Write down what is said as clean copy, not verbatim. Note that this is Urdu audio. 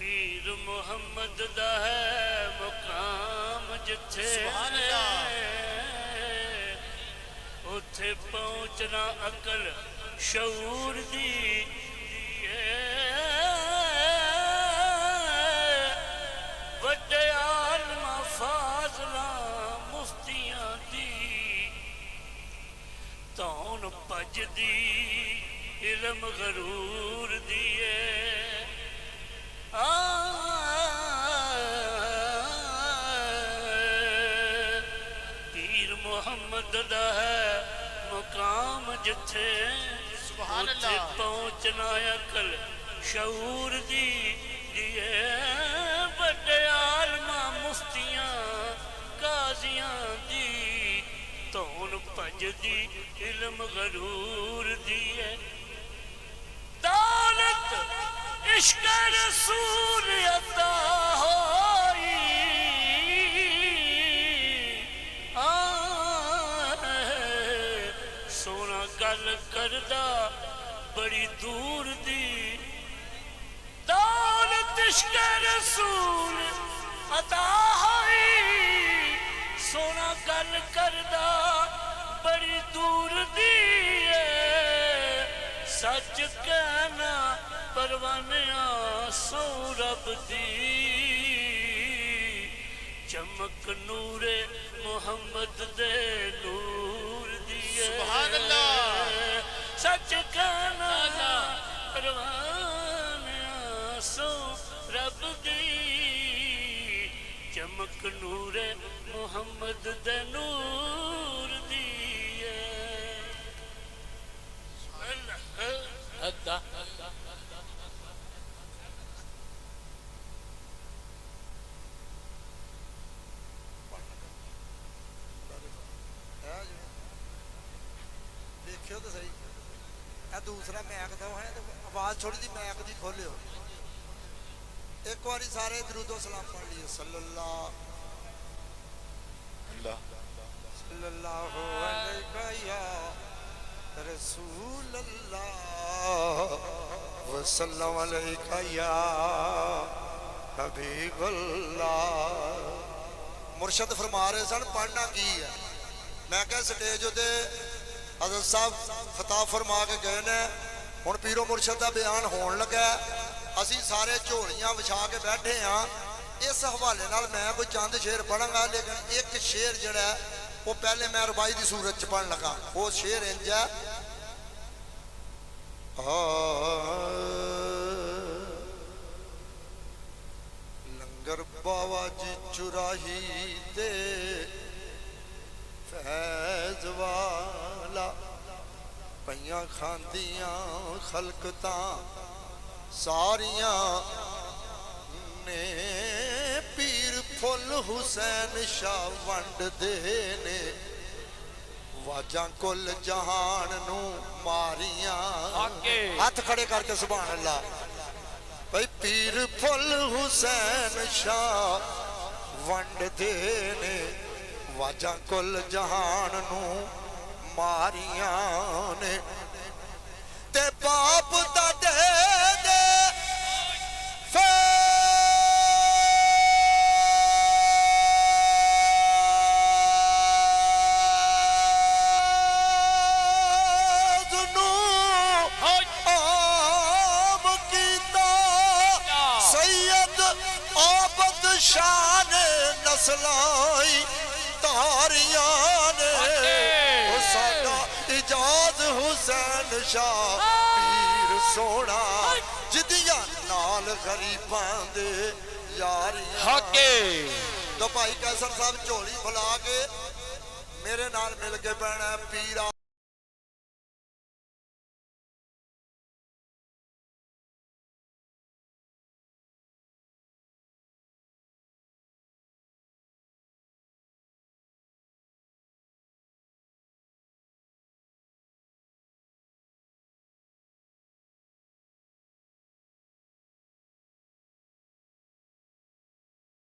پیر محمد دا ہے مقام جتھے اتھے پہنچنا عقل شعور دی وڈے عالم فاضلاں مفتیاں دی تون پج دی علم غرور دیے پیر محمد دا ہے مقام جتھے اتھے پہنچنا عقل شعور دیے بڑے عالماں مفتیاں قاضیاں دی تون پج دی علم غرور دیے دولت عشق رسول عطا ہوئی سونا گل کردہ بڑی دور دی دولت عشق رسول عطا ہوئی سونا گل کردہ بڑی دور دی سچ کہنا پروانیاں سو رب دی چمک نور محمد دے نور دیے سبحان اللہ سچ کہنا پروانیاں سو رب دی چمک نور محمد دے نور دیے دیکھو تو صحیح اے دوسرا میک دو ہے آواز تھوڑی جی میک دی کھولیو ایک باری سارے درود و سلام پڑھ لیے صلی اللہ علیہ یا رسول اللہ وسلم علیکہ یا حبیب اللہ مرشد فرما رہے سن پڑھنا کی ہے میں کہا سٹیج ہوتے حضرت صاحب خطاب فرما کے گئے نے ہن پیرو مرشد دا بیان ہون لگا اسی سارے جھولیاں بچھا کے بیٹھے ہاں اس حوالے نال میں کوئی چند شعر پڑھاں گا لیکن ایک شعر جڑا ہے وہ پہلے میں ربائی دی صورت چ پڑھن لگا وہ شعر انج ہے لنگر باوا جی چراہی دے فیض والا پیاں کھاندیاں خلقتاں ساریاں نے پیر پھل حسین شاہ ونڈ دینے واجاں کل جہان نو ماریاں ہاتھ کھڑے کر کے سبحان اللہ بھئی پیر پھل حسین شاہ ونڈ دینے واجاں کل جہان نو ماریاں نے تے باپ دا دے دے شان نسلائی تاریاں نے وہ ساڈا اجاز حسین شاہ پیر سونا جدیاں نال غریباں دے یاریاں تو بھائی کیسر صاحب جھولی بھلا کے میرے نال مل کے بہنا پیرا